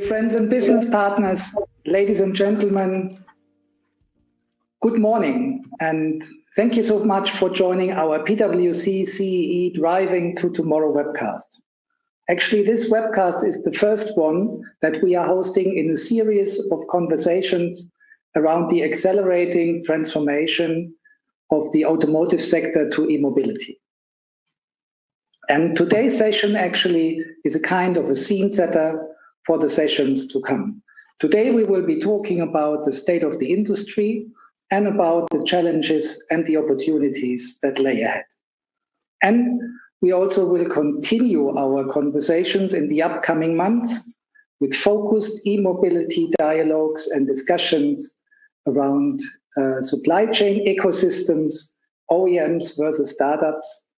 friends and business partners, ladies and gentlemen, good morning, and thank you so much for joining our PwC CEE Driving to Tomorrow webcast. Actually, this webcast is the first one that we are hosting in a series of conversations around the accelerating transformation of the automotive sector to e-mobility. And today's session actually is a kind of a scene setter for the sessions to come. Today we will be talking about the state of the industry and about the challenges and the opportunities that lay ahead. And we also will continue our conversations in the upcoming month with focused e-mobility dialogues and discussions around supply chain ecosystems, OEMs versus startups,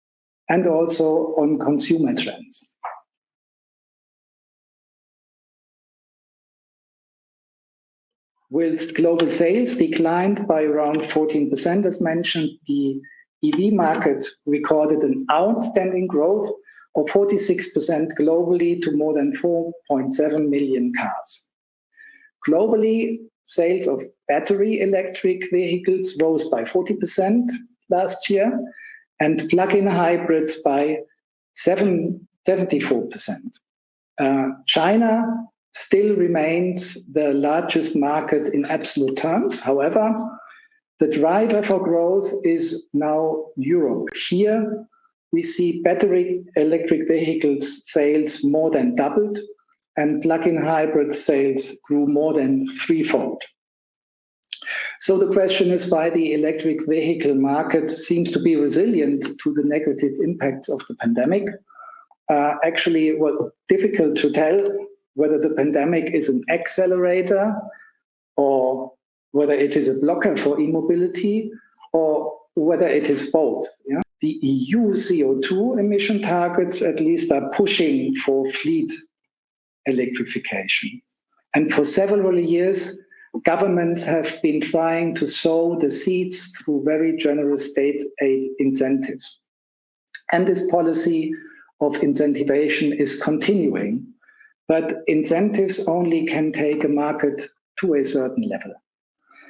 and also on consumer trends. Whilst global sales declined by around 14%, as mentioned, the EV market recorded an outstanding growth of 46% globally to more than 4.7 million cars. Globally, sales of battery electric vehicles rose by 40% last year, and plug-in hybrids by 74%. China still remains the largest market in absolute terms. However, the driver for growth is now Europe. Here, we see battery electric vehicles sales more than doubled, and plug-in hybrid sales grew more than threefold. So the question is why the electric vehicle market seems to be resilient to the negative impacts of the pandemic. Actually, well, difficult to tell whether the pandemic is an accelerator or whether it is a blocker for e-mobility or whether it is both. Yeah? The EU CO2 emission targets at least are pushing for fleet electrification. And for several years, governments have been trying to sow the seeds through very generous state aid incentives. And this policy of incentivization is continuing, but incentives only can take a market to a certain level.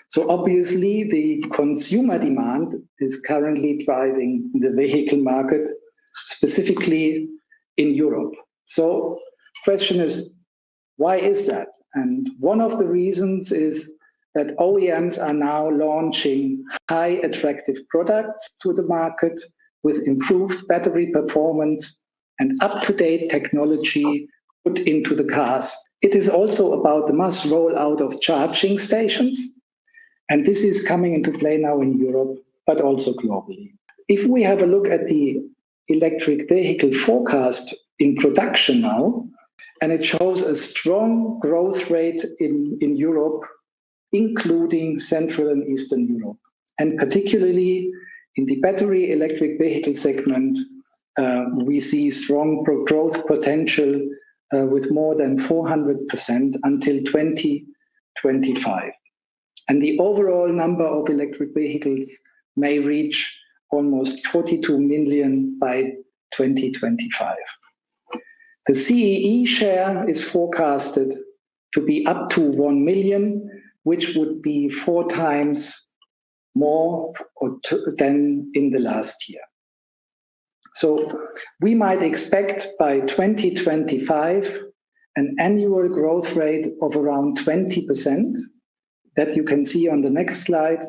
So obviously the consumer demand is currently driving the vehicle market, specifically in Europe. So the question is, why is that? And one of the reasons is that OEMs are now launching high attractive products to the market with improved battery performance and up-to-date technology put into the cars. It is also about the mass rollout of charging stations. And this is coming into play now in Europe, but also globally. If we have a look at the electric vehicle forecast in production now, and it shows a strong growth rate in Europe, including Central and Eastern Europe. And particularly in the battery electric vehicle segment, we see strong growth potential with more than 400% until 2025. And the overall number of electric vehicles may reach almost 42 million by 2025. The CEE share is forecasted to be up to 1 million, which would be 4 times more than in the last year. So we might expect by 2025 an annual growth rate of around 20% that you can see on the next slide,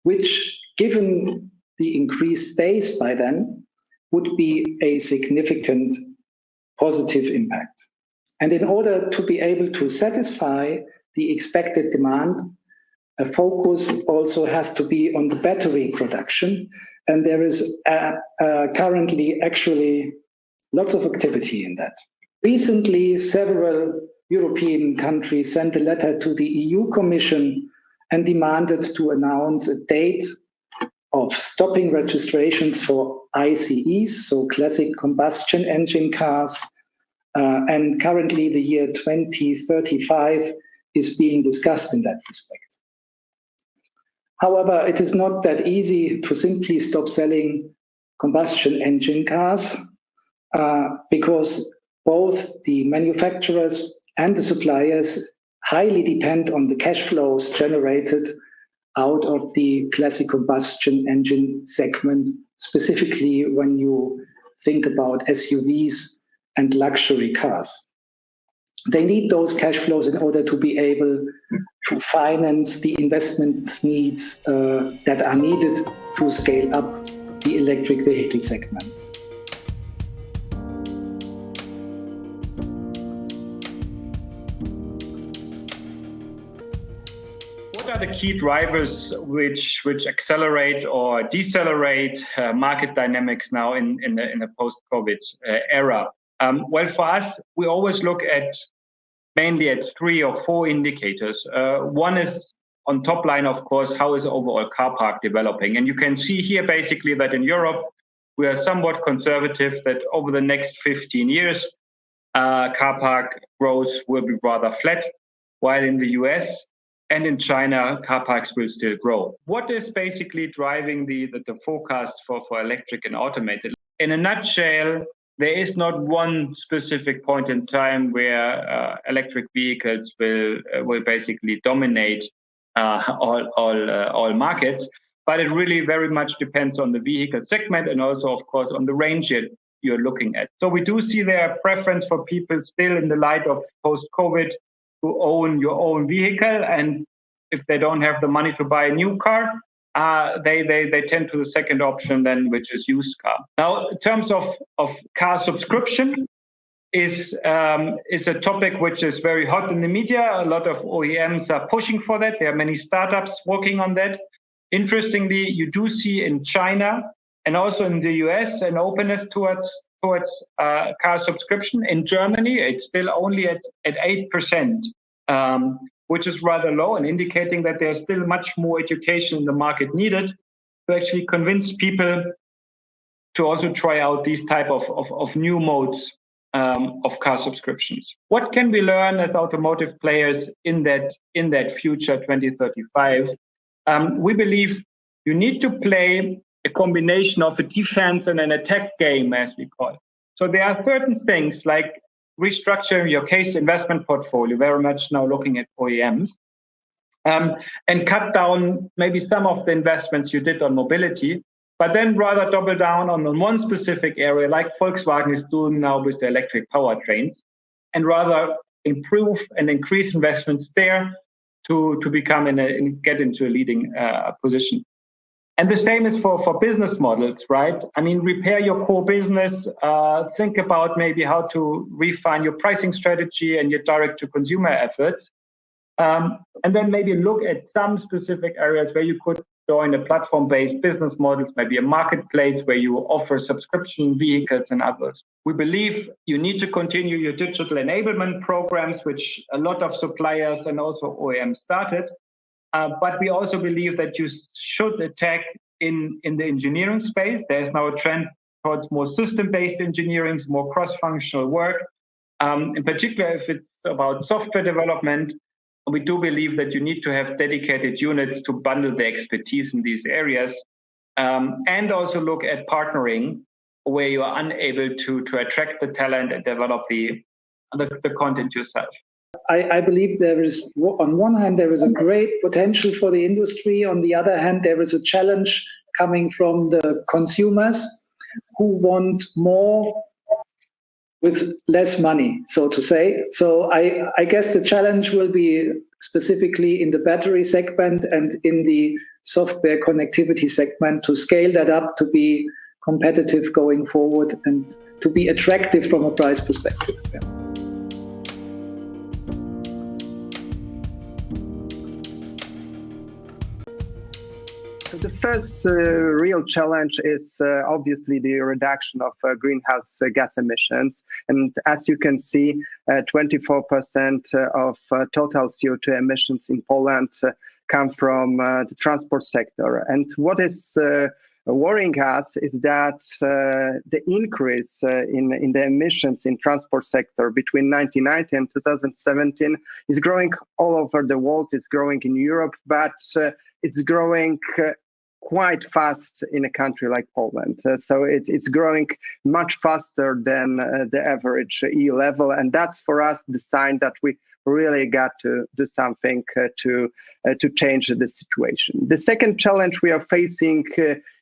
which, given the increased base by then, would be a significant positive impact. And in order to be able to satisfy the expected demand, a focus also has to be on the battery production. And there is currently actually lots of activity in that. Recently, several European countries sent a letter to the EU Commission and demanded to announce a date of stopping registrations for ICEs, so classic combustion engine cars. And currently the year 2035 is being discussed in that respect. However, it is not that easy to simply stop selling combustion engine cars because both the manufacturers and the suppliers highly depend on the cash flows generated out of the classic combustion engine segment, specifically when you think about SUVs and luxury cars. They need those cash flows in order to be able to finance the investment needs that are needed to scale up the electric vehicle segment. What are the key drivers which accelerate or decelerate market dynamics now in the post-COVID era? Well, for us, we always look mainly at 3 or 4 indicators. One is on top line, of course, how is the overall car park developing? And you can see here basically that in Europe, we are somewhat conservative that over the next 15 years, car park growth will be rather flat, while in the US and in China, car parks will still grow. What is basically driving the forecast for electric and automated? In a nutshell, there is not one specific point in time where electric vehicles will basically dominate all markets, but it really very much depends on the vehicle segment and also, of course, on the range you're looking at. So we do see there a preference for people still in the light of post-COVID to own your own vehicle, and if they don't have the money to buy a new car, they tend to the second option then, which is used car. Now, in terms of car subscription, is a topic which is very hot in the media. A lot of OEMs are pushing for that. There are many startups working on that. Interestingly, you do see in China and also in the US an openness towards car subscription. In Germany, it's still only at 8%. Which is rather low and indicating that there's still much more education in the market needed to actually convince people to also try out these type of new modes of car subscriptions. What can we learn as automotive players in that future 2035? We believe you need to play a combination of a defense and an attack game, as we call it. So there are certain things like restructuring your case investment portfolio, very much now looking at OEMs, and cut down maybe some of the investments you did on mobility, but then rather double down on one specific area like Volkswagen is doing now with the electric powertrains, and rather improve and increase investments there to become get into a leading position. And the same is for business models, right? I mean, repair your core business, think about maybe how to refine your pricing strategy and your direct-to-consumer efforts, and then maybe look at some specific areas where you could join a platform-based business models, maybe a marketplace where you offer subscription vehicles and others. We believe you need to continue your digital enablement programs, which a lot of suppliers and also OEMs started. But we also believe that you should attack in the engineering space. There's now a trend towards more system-based engineering, more cross-functional work. In particular, if it's about software development, we do believe that you need to have dedicated units to bundle the expertise in these areas, and also look at partnering where you are unable to attract the talent and develop the content yourself. I believe there is, on one hand, there is a great potential for the industry. On the other hand, there is a challenge coming from the consumers who want more with less money, so to say. So I guess the challenge will be specifically in the battery segment and in the software connectivity segment to scale that up to be competitive going forward and to be attractive from a price perspective. Yeah. The first real challenge is obviously the reduction of greenhouse gas emissions. And as you can see, 24% of total CO2 emissions in Poland come from the transport sector. And what is worrying us is that the increase in the emissions in transport sector between 1990 and 2017 is growing all over the world. It's growing in Europe, but it's growing quite fast in a country like Poland. So it's growing much faster than the average EU level. And that's for us the sign that we really got to do something to change the situation. The second challenge we are facing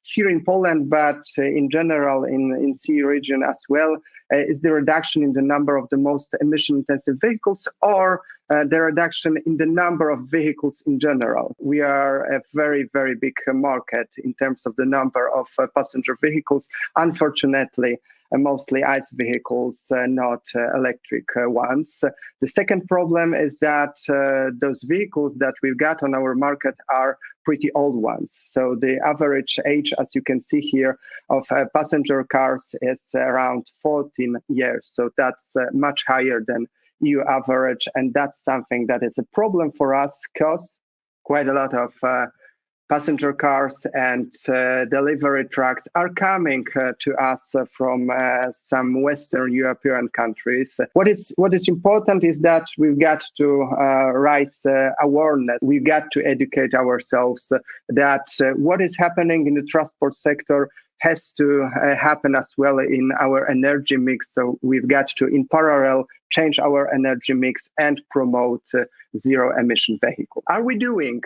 here in Poland, but in general in CEE region as well, is the reduction in the number of the most emission-intensive vehicles, or the reduction in the number of vehicles in general. We are a very, very big market in terms of the number of passenger vehicles. Unfortunately, mostly ICE vehicles, not electric ones. The second problem is that those vehicles that we've got on our market are pretty old ones. So the average age, as you can see here, of passenger cars is around 14 years. So that's much higher than EU average. And that's something that is a problem for us because quite a lot of passenger cars and delivery trucks are coming to us from some Western European countries. What is important is that we've got to raise awareness. We've got to educate ourselves that what is happening in the transport sector has to happen as well in our energy mix. So we've got to, in parallel, change our energy mix and promote zero emission vehicles. Are we doing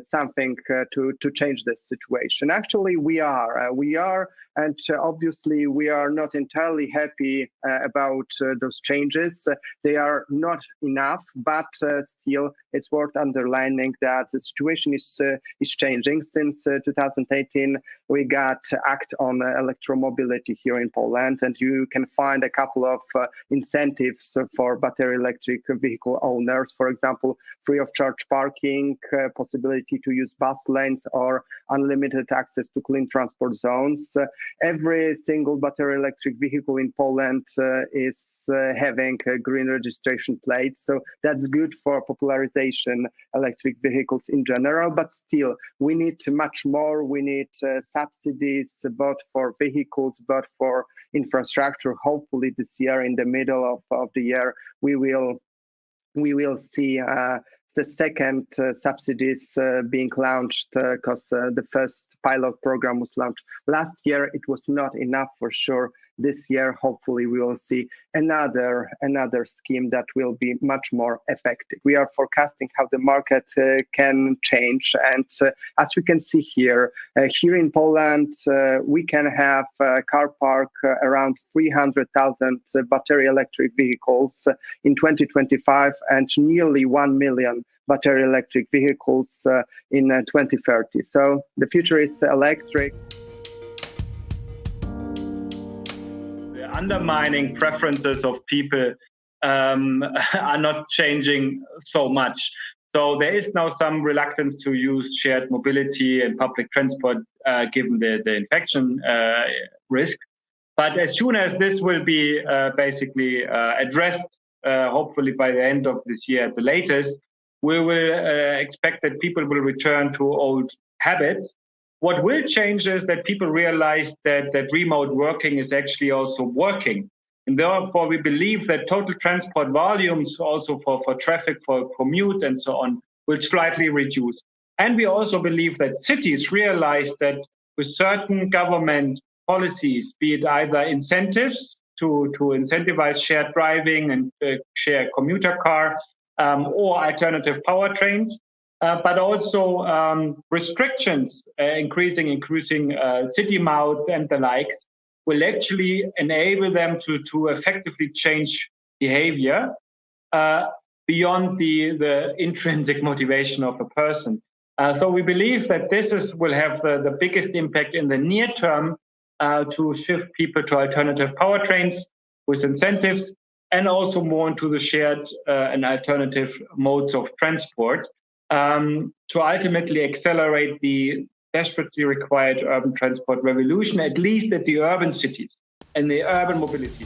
something to change this situation? Actually, we are. And obviously, we are not entirely happy about those changes. They are not enough, but still, it's worth underlining that the situation is changing. Since 2018, we got Act on Electromobility here in Poland, and you can find a couple of incentives for battery electric vehicle owners. For example, free of charge parking, possibility to use bus lanes, or unlimited access to clean transport zones. Every single battery electric vehicle in Poland is having green registration plates. So that's good for popularization electric vehicles in general, but still we need much more. We need subsidies both for vehicles, but for infrastructure. Hopefully this year, in the middle of the year, we will see the second subsidies being launched, because the first pilot program was launched last year. It was not enough for sure. This year, hopefully, we will see another scheme that will be much more effective. We are forecasting how the market can change, and as we can see here, here in Poland, we can have a car park around 300,000 battery electric vehicles in 2025, and nearly 1 million battery electric vehicles in 2030. So the future is electric. Undermining preferences of people are not changing so much. So there is now some reluctance to use shared mobility and public transport given the infection risk. But as soon as this will be basically addressed, hopefully by the end of this year at the latest, we will expect that people will return to old habits. What will change is that people realize that remote working is actually also working. And therefore, we believe that total transport volumes also for traffic, for commute and so on, will slightly reduce. And we also believe that cities realize that with certain government policies, be it either incentives to incentivize shared driving and share commuter car, or alternative powertrains, but also restrictions, increasing city modes and the likes, will actually enable them to effectively change behavior beyond the intrinsic motivation of a person. So we believe that this will have the biggest impact in the near term to shift people to alternative powertrains with incentives, and also more into the shared and alternative modes of transport, to ultimately accelerate the desperately required urban transport revolution, at least at the urban cities and the urban mobility.